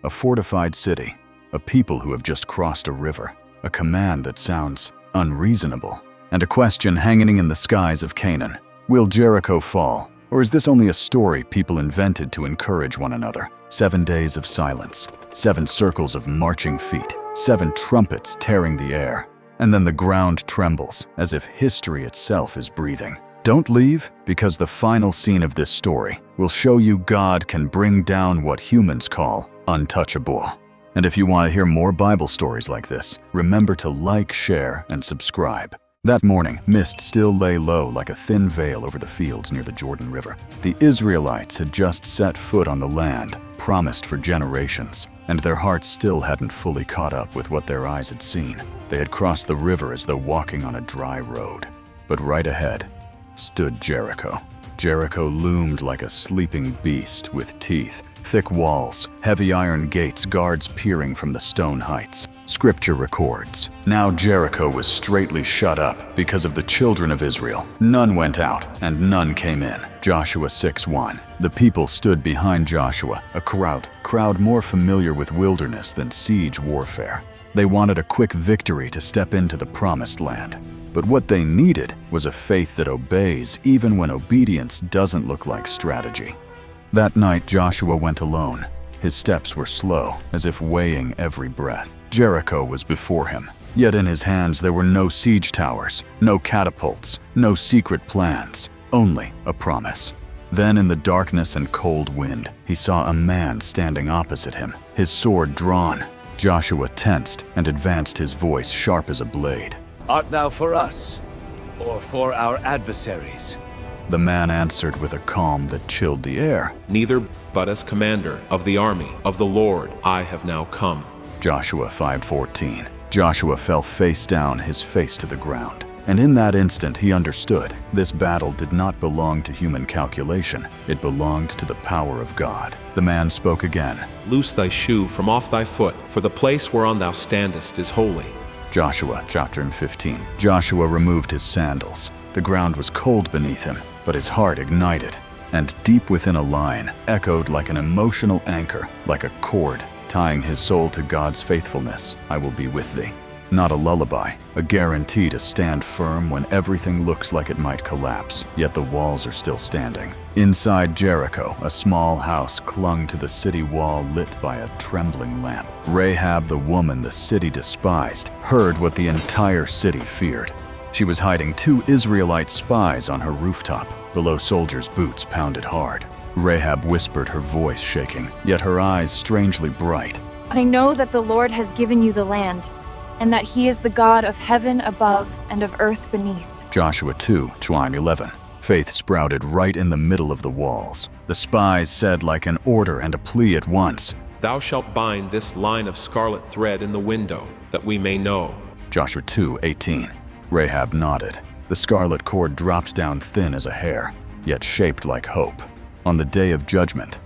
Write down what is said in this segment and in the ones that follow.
A fortified city, a people who have just crossed a river, a command that sounds unreasonable, and a question hanging in the skies of Canaan. Will Jericho fall? Or is this only a story people invented to encourage one another? 7 days of silence, 7 circles of marching feet, 7 trumpets tearing the air, and then the ground trembles as if history itself is breathing. Don't leave, because the final scene of this story will show you God can bring down what humans call untouchable. And if you want to hear more Bible stories like this, remember to like, share, and subscribe. That morning, mist still lay low like a thin veil over the fields near the Jordan River. The Israelites had just set foot on the land, promised for generations, and their hearts still hadn't fully caught up with what their eyes had seen. They had crossed the river as though walking on a dry road. But right ahead stood Jericho. Jericho loomed like a sleeping beast with teeth, thick walls, heavy iron gates, guards peering from the stone heights. Scripture records, now Jericho was straitly shut up because of the children of Israel. None went out, and none came in. Joshua 6:1. The people stood behind Joshua, a crowd more familiar with wilderness than siege warfare. They wanted a quick victory to step into the promised land. But what they needed was a faith that obeys even when obedience doesn't look like strategy. That night, Joshua went alone. His steps were slow, as if weighing every breath. Jericho was before him, yet in his hands there were no siege towers, no catapults, no secret plans, only a promise. Then in the darkness and cold wind, he saw a man standing opposite him, his sword drawn. Joshua tensed and advanced, his voice sharp as a blade. Art thou for us, or for our adversaries? The man answered with a calm that chilled the air. Neither, but as commander of the army of the Lord, I have now come. Joshua 5:14. Joshua fell face down, his face to the ground. And in that instant he understood, this battle did not belong to human calculation. It belonged to the power of God. The man spoke again. Loose thy shoe from off thy foot, for the place whereon thou standest is holy. Joshua chapter 15. Joshua removed his sandals. The ground was cold beneath him, but his heart ignited, and deep within a line echoed like an emotional anchor, like a cord tying his soul to God's faithfulness. I will be with thee. Not a lullaby, a guarantee to stand firm when everything looks like it might collapse, yet the walls are still standing. Inside Jericho, a small house clung to the city wall, lit by a trembling lamp. Rahab, the woman the city despised, heard what the entire city feared. She was hiding 2 Israelite spies on her rooftop. Below, soldiers' boots pounded hard. Rahab whispered, her voice shaking, yet her eyes strangely bright. I know that the Lord has given you the land, and that he is the God of heaven above and of earth beneath. Joshua 2:11. Faith sprouted right in the middle of the walls. The spies said like an order and a plea at once. Thou shalt bind this line of scarlet thread in the window, that we may know. Joshua 2:18. Rahab nodded. The scarlet cord dropped down thin as a hair, yet shaped like hope. On the day of judgment,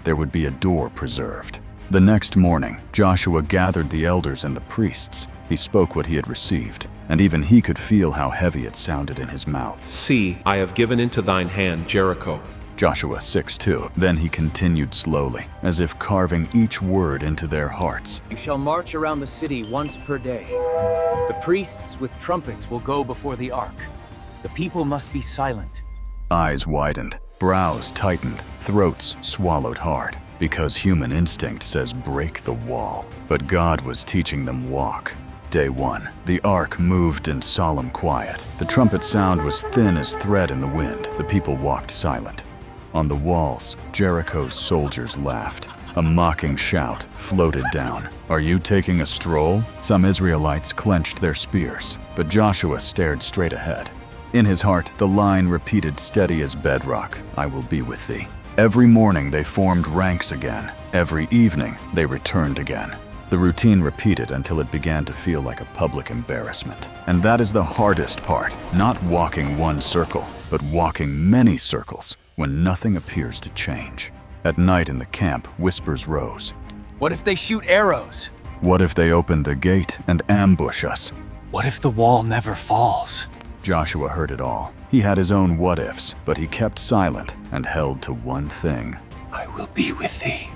there would be a door preserved. The next morning, Joshua gathered the elders and the priests. He spoke what he had received, and even he could feel how heavy it sounded in his mouth. See, I have given into thine hand Jericho. Joshua 6:2. Then he continued slowly, as if carving each word into their hearts. You shall march around the city once per day. The priests with trumpets will go before the ark. The people must be silent. Eyes widened, brows tightened, throats swallowed hard, because human instinct says break the wall. But God was teaching them walk. Day 1. The ark moved in solemn quiet. The trumpet sound was thin as thread in the wind. The people walked silent. On the walls, Jericho's soldiers laughed. A mocking shout floated down. Are you taking a stroll? Some Israelites clenched their spears, but Joshua stared straight ahead. In his heart, the line repeated steady as bedrock, I will be with thee. Every morning they formed ranks again. Every evening they returned again. The routine repeated until it began to feel like a public embarrassment. And that is the hardest part, not walking one circle, but walking many circles when nothing appears to change. At night in the camp, whispers rose. What if they shoot arrows? What if they open the gate and ambush us? What if the wall never falls? Joshua heard it all. He had his own what-ifs, but he kept silent and held to one thing. I will be with thee.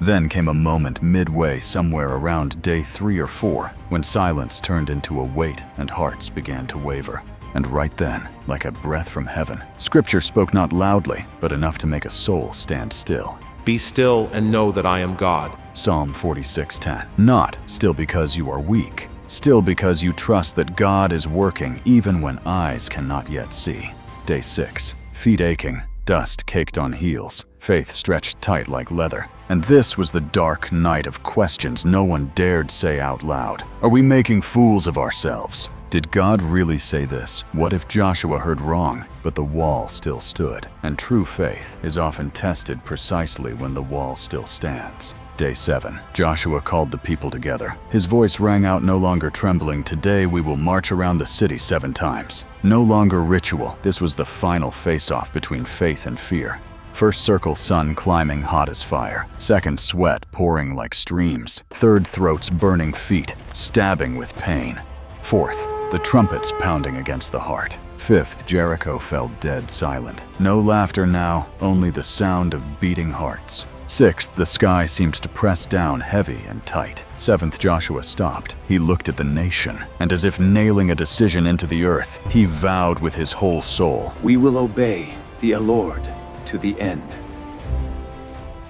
Then came a moment midway somewhere around day 3 or 4 when silence turned into a wait and hearts began to waver. And right then, like a breath from heaven, Scripture spoke not loudly, but enough to make a soul stand still. Be still and know that I am God. Psalm 46:10. Not still because you are weak, still because you trust that God is working even when eyes cannot yet see. Day 6. Feet aching, dust caked on heels, faith stretched tight like leather. And this was the dark night of questions no one dared say out loud. Are we making fools of ourselves? Did God really say this? What if Joshua heard wrong, but the wall still stood? And true faith is often tested precisely when the wall still stands. Day 7. Joshua called the people together. His voice rang out, no longer trembling. Today we will march around the city 7 times. No longer ritual. This was the final face-off between faith and fear. First circle, sun climbing hot as fire. Second, sweat pouring like streams. Third, throats burning, feet stabbing with pain. Fourth, the trumpets pounding against the heart. Fifth, Jericho fell dead silent. No laughter now, only the sound of beating hearts. Sixth, the sky seemed to press down heavy and tight. Seventh, Joshua stopped. He looked at the nation, and as if nailing a decision into the earth, he vowed with his whole soul, We will obey the Lord to the end.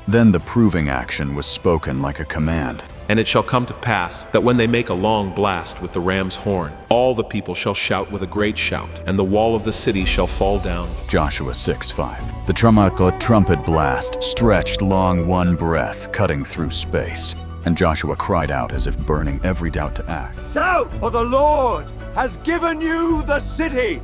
Then the proving action was spoken like a command. And it shall come to pass that when they make a long blast with the ram's horn, all the people shall shout with a great shout, and the wall of the city shall fall down. Joshua 6:5. The trumpet blast stretched long one breath, cutting through space. And Joshua cried out as if burning every doubt to act. Shout, for the Lord has given you the city!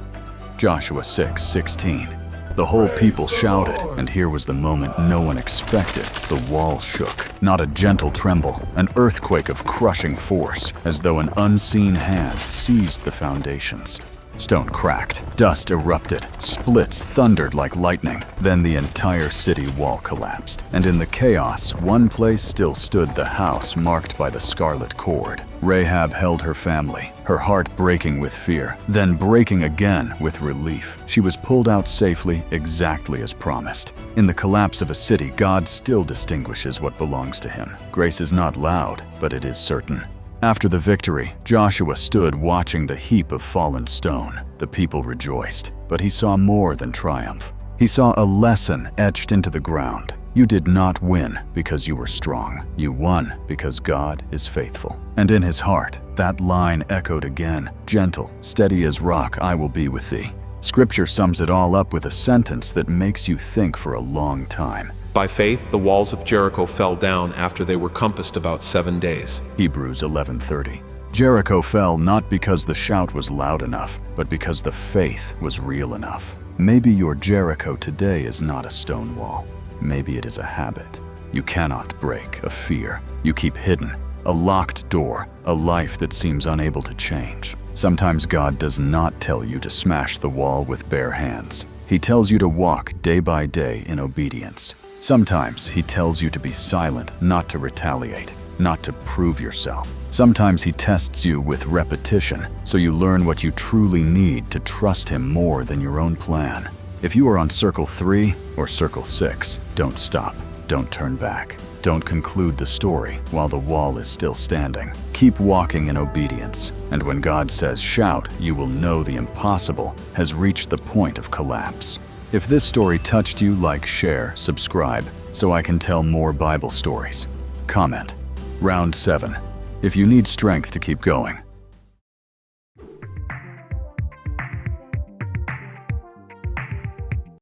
Joshua 6:16. The whole people shouted, and here was the moment no one expected. The wall shook. Not a gentle tremble, an earthquake of crushing force, as though an unseen hand seized the foundations. Stone cracked, dust erupted, splits thundered like lightning. Then the entire city wall collapsed, and in the chaos, one place still stood, the house marked by the scarlet cord. Rahab held her family, her heart breaking with fear, then breaking again with relief. She was pulled out safely, exactly as promised. In the collapse of a city, God still distinguishes what belongs to him. Grace is not loud, but it is certain. After the victory, Joshua stood watching the heap of fallen stone. The people rejoiced, but he saw more than triumph. He saw a lesson etched into the ground. You did not win because you were strong. You won because God is faithful. And in his heart, that line echoed again, gentle, steady as rock, I will be with thee. Scripture sums it all up with a sentence that makes you think for a long time. By faith, the walls of Jericho fell down after they were compassed about 7 days. Hebrews 11:30. Jericho fell not because the shout was loud enough, but because the faith was real enough. Maybe your Jericho today is not a stone wall. Maybe it is a habit you cannot break, a fear you keep hidden, a locked door, a life that seems unable to change. Sometimes God does not tell you to smash the wall with bare hands. He tells you to walk day by day in obedience. Sometimes he tells you to be silent, not to retaliate, not to prove yourself. Sometimes he tests you with repetition, so you learn what you truly need to trust him more than your own plan. If you are on circle 3 or circle 6, don't stop, don't turn back. Don't conclude the story while the wall is still standing. Keep walking in obedience, and when God says shout, you will know the impossible has reached the point of collapse. If this story touched you, like, share, subscribe, so I can tell more Bible stories. Comment. Round 7. If you need strength to keep going,